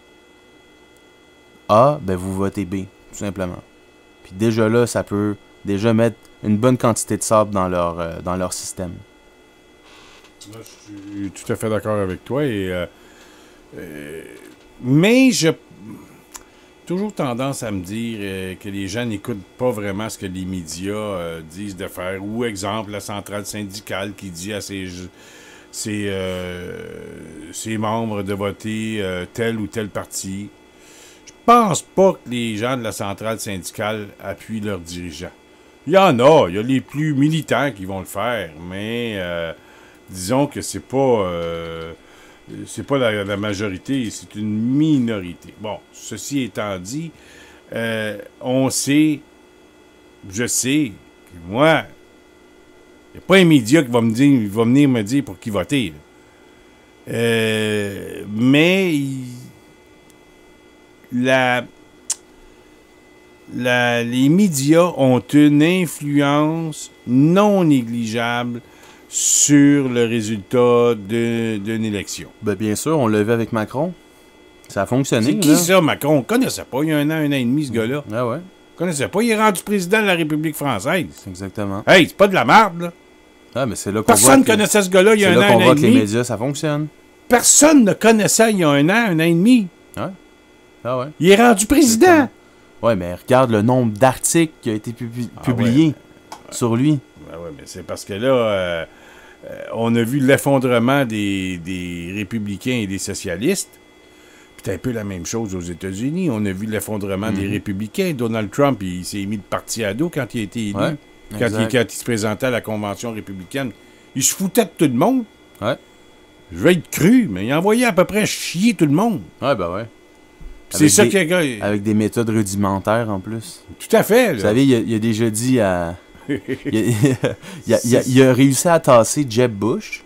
A, ben vous votez B, tout simplement. Puis déjà là, ça peut déjà mettre une bonne quantité de sable dans leur système. Là, je suis tout à fait d'accord avec toi. Mais j'ai toujours tendance à me dire que les gens n'écoutent pas vraiment ce que les médias disent de faire. Ou, exemple, la centrale syndicale qui dit à ses membres de voter tel ou tel parti. Je pense pas que les gens de la centrale syndicale appuient leurs dirigeants. Il y en a. Il y a les plus militants qui vont le faire, mais disons que c'est pas la majorité, c'est une minorité. Bon, ceci étant dit, je sais que moi, il n'y a pas un média qui va venir me dire pour qui voter. Mais les médias ont une influence non négligeable sur le résultat d'une élection. Ben bien sûr, on l'a vu avec Macron. Ça a fonctionné. C'est qui ça, Macron? On ne connaissait pas il y a un an et demi, ce gars-là. Ah ouais. On ne connaissait pas. Il est rendu président de la République française. Exactement. Hey, c'est pas de la merde, là. Ah, mais c'est là qu'on Personne ne voit connaissait ce gars-là il y a un an et demi. C'est là qu'on voit que les demi. médias, ça fonctionne. Personne ne connaissait il y a un an et demi. Ouais. Ah ouais. Il est rendu président. Ouais, mais regarde le nombre d'articles qui a été publiés sur lui. Ben ouais, mais c'est parce que là, on a vu l'effondrement des républicains et des socialistes. Puis c'est un peu la même chose aux États-Unis. On a vu l'effondrement des républicains. Donald Trump, il s'est mis de parti à dos quand il a été élu. Ouais, quand il se présentait à la convention républicaine. Il se foutait de tout le monde. Ouais. Je vais être cru, mais il envoyait à peu près chier tout le monde. Ouais, ben ouais. C'est ça qu'il y a. Avec des méthodes rudimentaires en plus. Tout à fait. Là. Vous savez, il a déjà dit à... il a réussi à tasser Jeb Bush,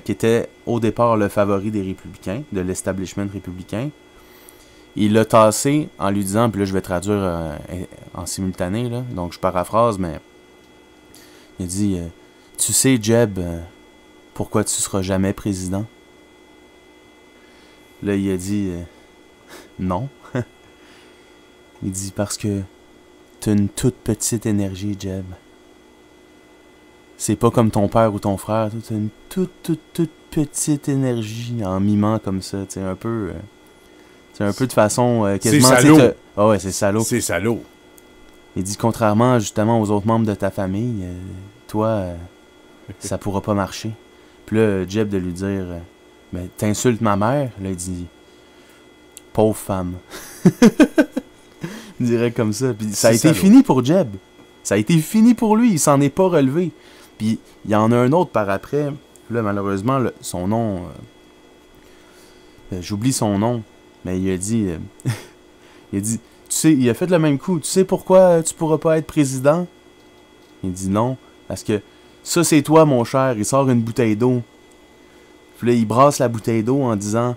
qui était au départ le favori des républicains, de l'establishment républicain. Il l'a tassé en lui disant, puis là je vais traduire en simultané, là, donc je paraphrase, mais il a dit tu sais Jeb, pourquoi tu seras jamais président? Là il a dit non. Il dit parce que t'as une toute petite énergie, Jeb. c'est pas comme ton père ou ton frère. Tu as une toute petite énergie en mimant comme ça. Tu sais, un peu... c'est un peu de façon quasiment... C'est salaud. Ah ouais, c'est salaud. C'est salaud. Il dit, contrairement justement aux autres membres de ta famille, toi, ça pourra pas marcher. Puis là, Jeb de lui dire, mais t'insultes ma mère? Là, il dit, pauvre femme. Il dirait comme ça. Puis ça a été fini pour Jeb. Ça a été fini pour lui. Il s'en est pas relevé. Puis il y en a un autre par après. Là, malheureusement, son nom... j'oublie son nom. Mais il a dit... il a dit... Tu sais, il a fait le même coup. Tu sais pourquoi tu pourras pas être président? Il dit non. Parce que ça, c'est toi, mon cher. Il sort une bouteille d'eau. Puis là, il brasse la bouteille d'eau en disant,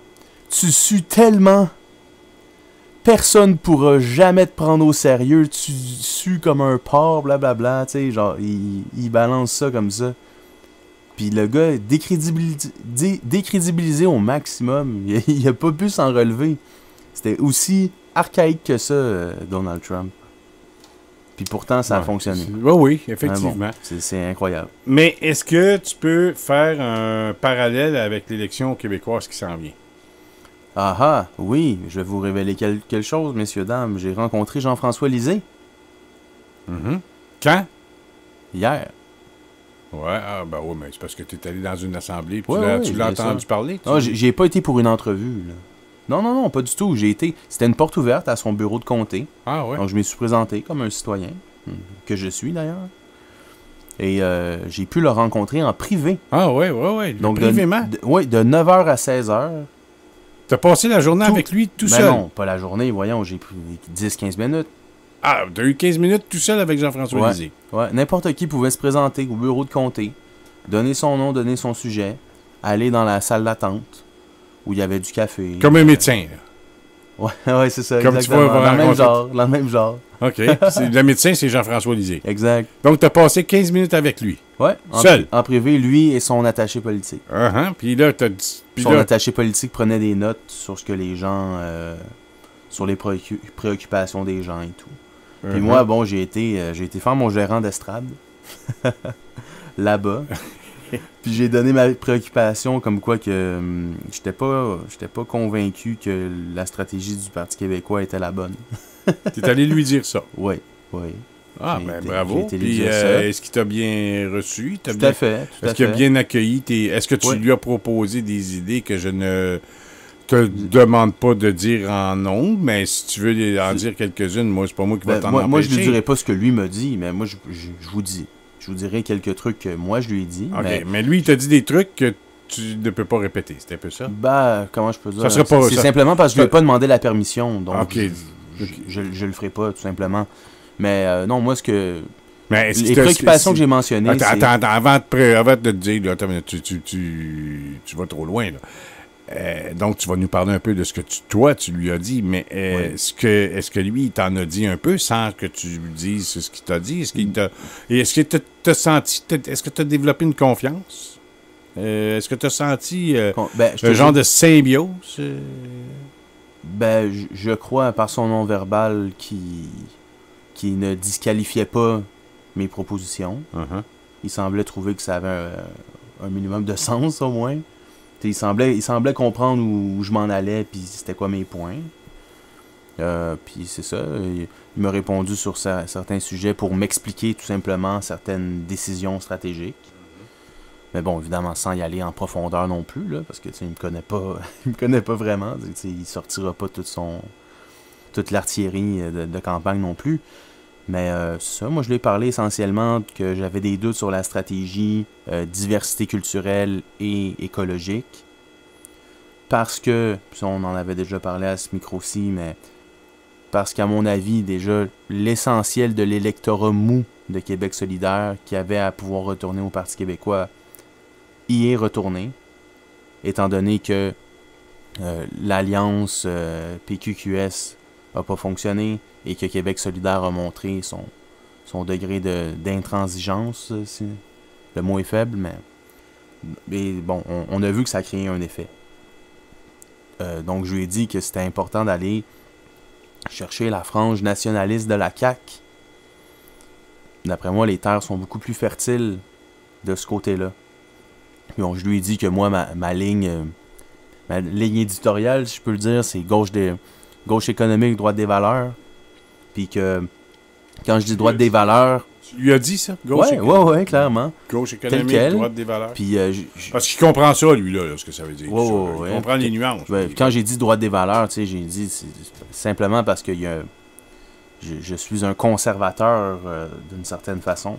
tu sues tellement. Personne pourra jamais te prendre au sérieux. Tu sues comme un porc, blablabla. Tu sais, genre, il balance ça comme ça. Puis le gars est décrédibilisé au maximum. Il a pas pu s'en relever. C'était aussi archaïque que ça, Donald Trump. Puis pourtant, ça a fonctionné. Oui, effectivement. Bon, c'est incroyable. Mais est-ce que tu peux faire un parallèle avec l'élection québécoise qui s'en vient? Ah, oui. Je vais vous révéler quelque chose, messieurs, dames. J'ai rencontré Jean-François Lisée. Quand? Hier. Ouais, oui, mais c'est parce que tu es allé dans une assemblée et tu l'as entendu parler. Non, j'ai pas été pour une entrevue, là. Non, pas du tout. C'était une porte ouverte à son bureau de comté. Ah ouais? Donc, je m'y suis présenté comme un citoyen, que je suis d'ailleurs. Et j'ai pu le rencontrer en privé. Ah ouais. Donc, privément? Oui, de 9h à 16h. T'as passé la journée avec lui tout seul? Non, pas la journée. Voyons, j'ai pris 10-15 minutes. Ah, t'as eu 15 minutes tout seul avec Jean-François Lisée? Ouais, n'importe qui pouvait se présenter au bureau de comté, donner son nom, donner son sujet, aller dans la salle d'attente, où il y avait du café. Comme un médecin, là. Ouais, c'est ça, comme exactement. Tu vas dans le même genre. OK. Le médecin, c'est Jean-François Lisée. Exact. Donc, tu as passé 15 minutes avec lui. Ouais. Seul. En privé, lui et son attaché politique. Puis là, tu as dit... Son attaché politique prenait des notes sur ce que les gens... sur les préoccupations des gens et tout. Puis moi, bon, j'ai été faire mon gérant d'estrade. Là-bas. Puis j'ai donné ma préoccupation comme quoi que j'étais pas convaincu que la stratégie du Parti québécois était la bonne. T'es allé lui dire ça? Oui. Ah, bravo. Puis est-ce qu'il t'a bien reçu? Tout à fait. Est-ce qu'il a bien accueilli Est-ce que tu lui as proposé des idées que je ne te demande pas de dire en nombre, mais si tu veux en dire quelques-unes, moi, c'est pas moi qui va t'en empêcher. Moi, je ne lui dirai pas ce que lui me dit, mais moi, je vous dis. Je vous dirai quelques trucs que moi, je lui ai dit. OK, mais lui, il t'a dit des trucs que tu ne peux pas répéter. C'était un peu ça? Comment je peux dire? Ça serait pas... C'est simplement parce que je lui ai pas demandé la permission, donc okay. je le ferai pas, tout simplement. Mais non, moi, mais les préoccupations que j'ai mentionnées... Attends, avant de te dire, là, tu vas trop loin, là. Donc, tu vas nous parler un peu de ce que tu lui as dit, mais est-ce que lui, il t'en a dit un peu sans que tu lui dises ce qu'il t'a dit? Est-ce que t'as senti... Est-ce que tu as développé une confiance? Est-ce que tu as senti un genre de symbiose? Je crois, par son nom verbal, qui ne disqualifiait pas mes propositions. Il semblait trouver que ça avait un minimum de sens, au moins. Il semblait comprendre où je m'en allais, puis c'était quoi mes points. Puis c'est ça. Il m'a répondu sur certains sujets pour m'expliquer tout simplement certaines décisions stratégiques. Mais bon, évidemment, sans y aller en profondeur non plus, là, parce que il me connaît pas. Il me connaît pas vraiment. Il sortira pas toute l'artillerie de campagne non plus. Mais c'est ça, moi je lui ai parlé essentiellement que j'avais des doutes sur la stratégie diversité culturelle et écologique. Parce que, puis on en avait déjà parlé à ce micro-ci, mais parce qu'à mon avis, déjà, l'essentiel de l'électorat mou de Québec solidaire qui avait à pouvoir retourner au Parti québécois y est retourné, étant donné que l'alliance PQQS n'a pas fonctionné et que Québec solidaire a montré son degré d'intransigeance. Le mot est faible, mais bon, on a vu que ça a créé un effet. Donc je lui ai dit que c'était important d'aller chercher la frange nationaliste de la CAQ. D'après moi, les terres sont beaucoup plus fertiles de ce côté-là. Bon, je lui ai dit que moi, ma ligne éditoriale, si je peux le dire, c'est gauche économique, droite des valeurs. Puis que quand je dis droite des valeurs... Tu lui as dit ça? Gauche ouais, clairement. Gauche économique, droite des valeurs. Puis, parce qu'il comprend ça, lui, là, ce que ça veut dire. Il comprend les nuances. Quand j'ai dit droite des valeurs, tu sais, j'ai dit simplement parce que je suis un conservateur d'une certaine façon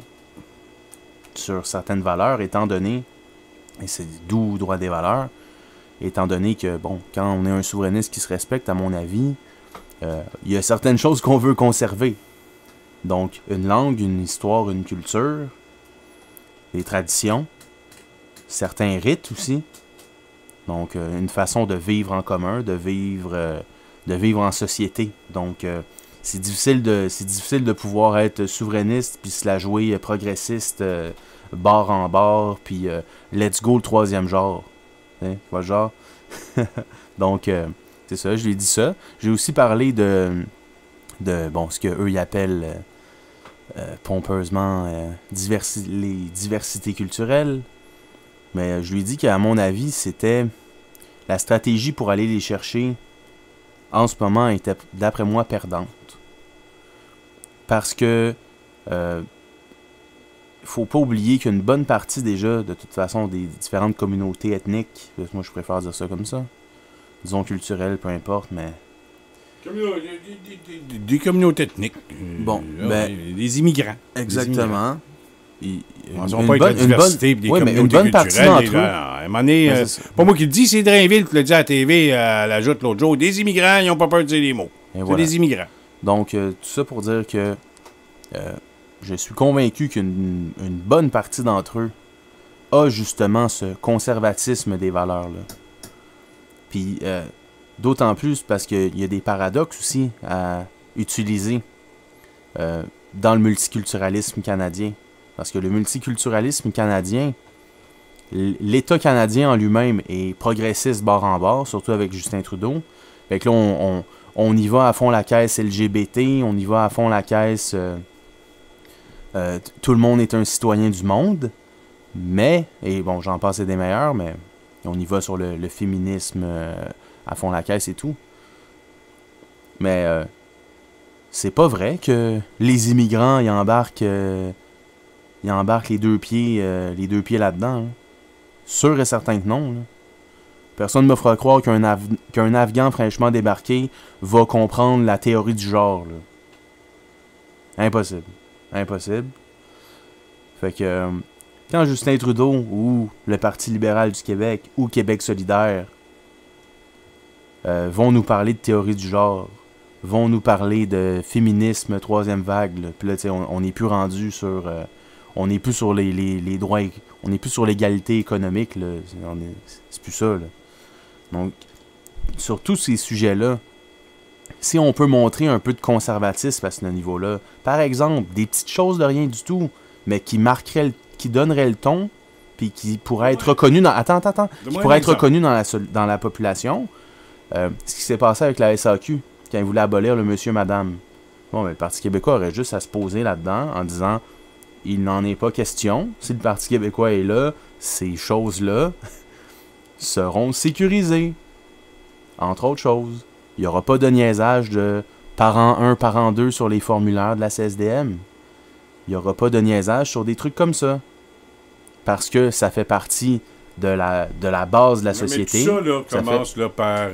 sur certaines valeurs, étant donné, et c'est d'où droit des valeurs, étant donné que, bon, quand on est un souverainiste qui se respecte, à mon avis, il y a certaines choses qu'on veut conserver. Donc, une langue, une histoire, une culture, des traditions, certains rites aussi. Donc, une façon de vivre en commun, de vivre en société. Donc, c'est difficile de pouvoir être souverainiste puis se la jouer progressiste bord en bord puis let's go le troisième genre. Hein, tu vois le genre? Donc, c'est ça, je lui ai dit ça. J'ai aussi parlé de bon, ce qu'eux ils appellent pompeusement les diversités culturelles. Mais je lui ai dit qu'à mon avis, c'était la stratégie pour aller les chercher en ce moment était, d'après moi, perdante. Parce que faut pas oublier qu'une bonne partie déjà, de toute façon, des différentes communautés ethniques, moi je préfère dire ça comme ça, disons culturelles, peu importe, mais... Des communautés ethniques. Bon, des immigrants. Exactement. Ils n'ont pas une diversité, des communautés une bonne partie d'entre eux. À un moment donné, pas moi qui le dis, c'est Drainville qui le dit à la TV, elle ajoute l'autre jour, des immigrants, ils n'ont pas peur de dire les mots. C'est des immigrants. Donc, tout ça pour dire que je suis convaincu qu'une bonne partie d'entre eux a justement ce conservatisme des valeurs-là. Puis, d'autant plus parce qu'il y a des paradoxes aussi à utiliser dans le multiculturalisme canadien. Parce que le multiculturalisme canadien, l'État canadien en lui-même est progressiste bord en bord, surtout avec Justin Trudeau. Fait que là, on y va à fond la caisse LGBT, on y va à fond la caisse tout le monde est un citoyen du monde, mais, et bon, j'en passe des meilleurs, mais on y va sur le féminisme à fond la caisse et tout. Mais c'est pas vrai que les immigrants ils embarquent les deux pieds là-dedans. Là. Sûr et certain que non. Là. Personne ne me fera croire qu'un Afghan fraîchement débarqué va comprendre la théorie du genre. Là. Impossible. Impossible. Fait que quand Justin Trudeau ou le Parti libéral du Québec ou Québec solidaire vont nous parler de théorie du genre, vont nous parler de féminisme troisième vague, là. Puis là, on n'est plus rendu sur... on n'est plus sur les droits... On n'est plus sur l'égalité économique, là. C'est plus ça, là. Donc, sur tous ces sujets-là, si on peut montrer un peu de conservatisme à ce niveau-là, par exemple, des petites choses de rien du tout, mais qui marqueraient, qui donneraient le ton, puis qui pourraient être reconnus dans... Qui pourraient être reconnus dans la population... ce qui s'est passé avec la SAQ, quand ils voulaient abolir le monsieur, madame. Bon, mais le Parti québécois aurait juste à se poser là-dedans en disant il n'en est pas question. Si le Parti québécois est là, ces choses-là seront sécurisées. Entre autres choses. Il n'y aura pas de niaisage de parent 1, parent 2 sur les formulaires de la CSDM. Il n'y aura pas de niaisage sur des trucs comme ça. Parce que ça fait partie de la base de la société. Mais tout ça, là, commence là, par...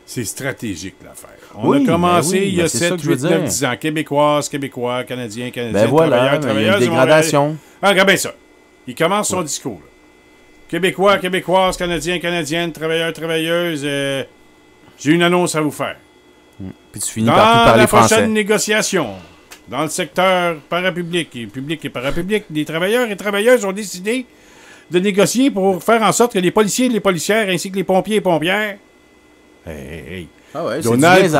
c'est stratégique, l'affaire. On a commencé il y a 7, 8, 9, 10 ans. Québécoises, Québécois, Canadiens, Canadiennes, voilà, travailleurs, il y a une dégradation. Regarde bien ça. Il commence son discours. Là. Québécois, Québécoises, Canadiens, Canadiennes, travailleurs, travailleuses, j'ai une annonce à vous faire. Puis tu finis par plus parler français. Dans la prochaine négociation, dans le secteur parapublic et public et parapublic, les travailleurs et travailleuses ont décidé de négocier pour faire en sorte que les policiers et les policières, ainsi que les pompiers et pompières... Hey. Ah ouais, Donald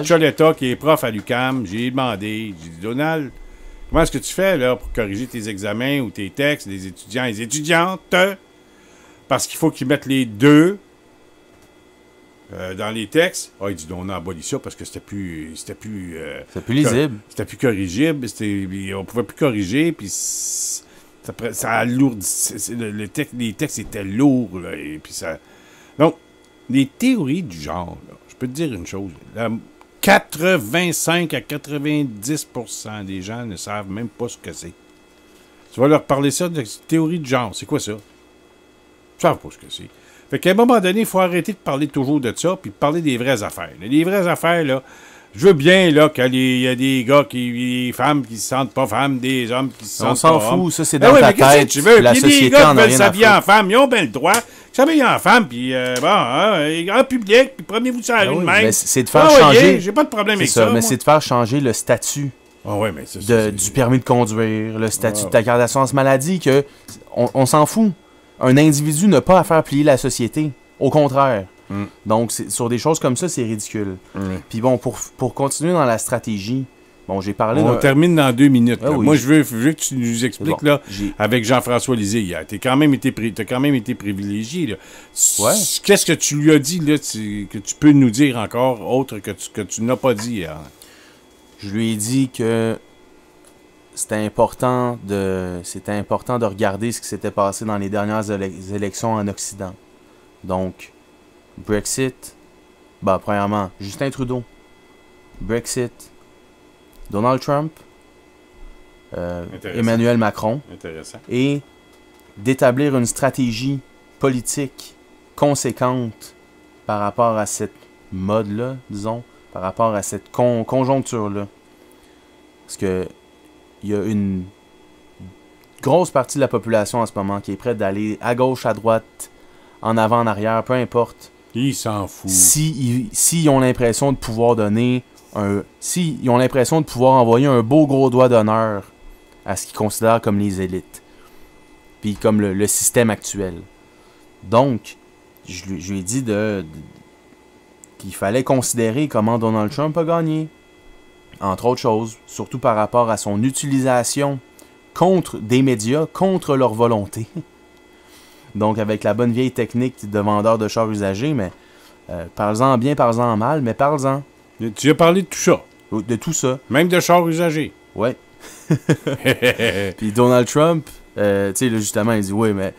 Choletta, qui est prof à l'UQAM, j'ai demandé, j'ai dit, Donald, comment est-ce que tu fais là pour corriger tes examens ou tes textes des étudiants et des étudiantes? Parce qu'il faut qu'ils mettent les deux dans les textes. Ah, il dit, on a aboli ça parce que c'était plus lisible. C'était plus corrigible, on pouvait plus corriger, puis... Ça alourdit. Les textes étaient lourds, là, et puis ça... Donc, les théories du genre, là, je peux te dire une chose. 85 à 90% des gens ne savent même pas ce que c'est. Tu vas leur parler ça de théorie du genre. C'est quoi ça? Ils ne savent pas ce que c'est. Fait qu'à un moment donné, il faut arrêter de parler toujours de ça puis de parler des vraies affaires. Les vraies affaires, là, je veux bien là qu'il y a des gars, des femmes qui se sentent pas femmes, des hommes qui se sentent pas hommes. On s'en fout, ça c'est dans ta tête. Tu veux? Puis des gars qui veulent s'habiller en femme, ils ont bien le droit. S'habiller en femme, puis grand public, puis prenez-vous ça à la rue de même. C'est de faire changer. J'ai pas de problème avec ça. Mais c'est de faire changer le statut du permis de conduire, le statut de ta carte d'assurance maladie, que on s'en fout. Un individu n'a pas à faire plier la société. Au contraire. Donc, sur des choses comme ça, c'est ridicule. Puis bon, pour continuer dans la stratégie, bon, j'ai parlé... On termine dans 2 minutes. Oui. Moi, je veux que tu nous expliques, bon, là, avec Jean-François Lisée hier. T'as quand même été privilégié, là. Ouais. Qu'est-ce que tu lui as dit, là, que tu peux nous dire encore, autre que tu n'as pas dit hier? Je lui ai dit que c'était important de regarder ce qui s'était passé dans les dernières élections en Occident. Donc, Brexit, premièrement, Justin Trudeau, Brexit, Donald Trump, Emmanuel Macron, et d'établir une stratégie politique conséquente par rapport à cette mode-là, disons, par rapport à cette conjoncture-là. Parce que il y a une grosse partie de la population en ce moment qui est prête d'aller à gauche, à droite, en avant, en arrière, peu importe. Ils s'en foutent. S'ils ont l'impression de pouvoir donner s'ils ont l'impression de pouvoir envoyer un beau gros doigt d'honneur à ce qu'ils considèrent comme les élites. Puis comme le système actuel. Donc, je lui ai dit qu'il fallait considérer comment Donald Trump a gagné. Entre autres choses, surtout par rapport à son utilisation contre des médias, contre leur volonté. Donc, avec la bonne vieille technique de vendeur de chars usagés, mais parle-en bien, parle-en mal, mais parle-en. Tu as parlé de tout ça? De tout ça. Même de chars usagés? Ouais. Puis Donald Trump, tu sais, là, justement, il dit, oui, mais...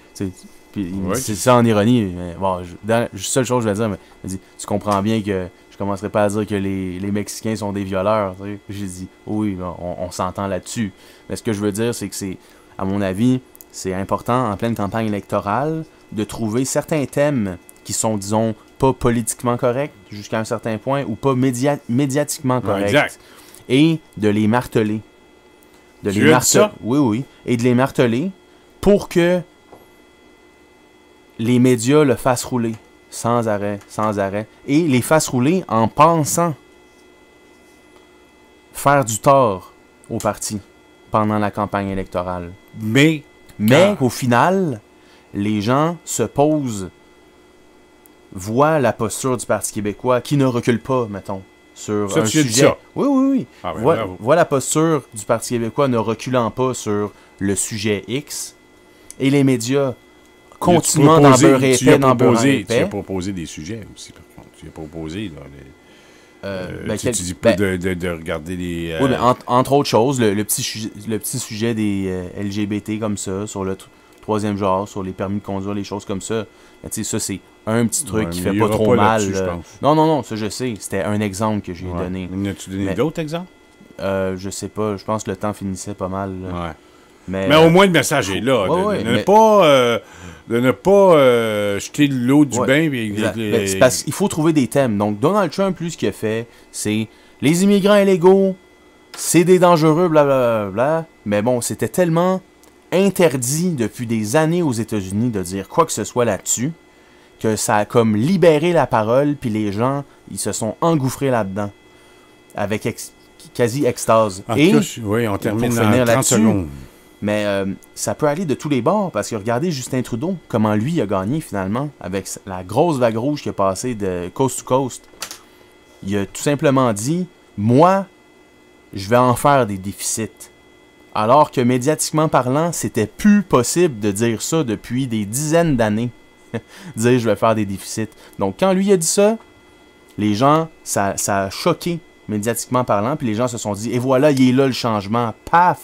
Puis c'est ça en ironie, mais bon, la seule chose que je vais dire, mais il dit, tu comprends bien que je commencerai pas à dire que les Mexicains sont des violeurs, tu sais. J'ai dit, oui, on s'entend là-dessus. Mais ce que je veux dire, c'est que c'est, à mon avis, c'est important en pleine campagne électorale de trouver certains thèmes qui sont, disons, pas politiquement corrects jusqu'à un certain point ou pas médiatiquement corrects. Exact. Et de les marteler. Ça? Oui. Et de les marteler pour que les médias le fassent rouler sans arrêt. Et les fassent rouler en pensant faire du tort au parti pendant la campagne électorale. Mais au final, les gens se posent, voient la posture du Parti québécois qui ne recule pas, mettons, sur un sujet. Oui. Ah, ben, voient la posture du Parti québécois ne reculant pas sur le sujet X. Et les médias continuant d'en beurrer épais, Tu as proposé des sujets aussi, par contre. Tu as proposé... tu dis pas de regarder les... Oui, mais entre autres choses, le petit sujet des LGBT comme ça, sur le troisième genre, sur les permis de conduire, les choses comme ça. Tu sais, ça, c'est un petit truc qui fait pas trop mal. Je pense. Non, ça je sais. C'était un exemple que j'ai donné. As-tu donné d'autres exemples? Je sais pas. Je pense que le temps finissait pas mal. Ouais. Mais au moins, le message est là. De ne pas jeter l'eau du bain. C'est parce qu'il faut trouver des thèmes. Donc, Donald Trump, lui, ce qu'il a fait, c'est les immigrants illégaux, c'est des dangereux, blablabla. Mais bon, c'était tellement interdit depuis des années aux États-Unis de dire quoi que ce soit là-dessus que ça a comme libéré la parole, puis les gens, ils se sont engouffrés là-dedans. Avec quasi extase. Et on termine dans 30 secondes. Mais ça peut aller de tous les bords, parce que regardez Justin Trudeau, comment lui a gagné finalement, avec la grosse vague rouge qui a passé de coast to coast. Il a tout simplement dit, moi, je vais en faire des déficits. Alors que médiatiquement parlant, c'était plus possible de dire ça depuis des dizaines d'années. Dire je vais faire des déficits. Donc quand lui a dit ça, les gens, ça a choqué médiatiquement parlant, puis les gens se sont dit, et voilà, il est là le changement, paf!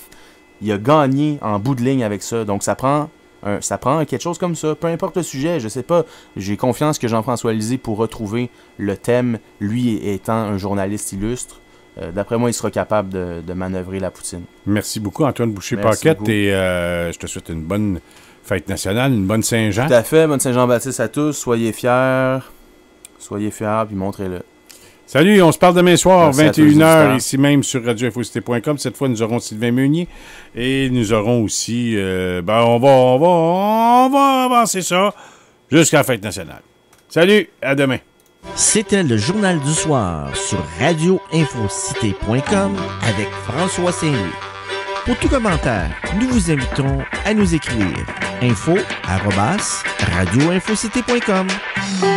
il a gagné en bout de ligne avec ça. Donc ça prend quelque chose comme ça, peu importe le sujet, je sais pas. J'ai confiance que Jean-François Lisée pour retrouver le thème, lui étant un journaliste illustre. D'après moi, il sera capable de manœuvrer la poutine. Merci beaucoup, Antoine Boucher-Paquette, et je te souhaite une bonne fête nationale, une bonne Saint-Jean. Tout à fait, bonne Saint-Jean-Baptiste à tous, soyez fiers, puis montrez-le. Salut, on se parle demain soir, Merci 21h, ici même sur radioinfocité.com. Cette fois, nous aurons Sylvain Meunier et nous aurons aussi... on va avancer ça jusqu'à la fête nationale. Salut, à demain. C'était le Journal du Soir sur radioinfocité.com avec François Saint-Louis. Pour tout commentaire, nous vous invitons à nous écrire info@radioinfocité.com.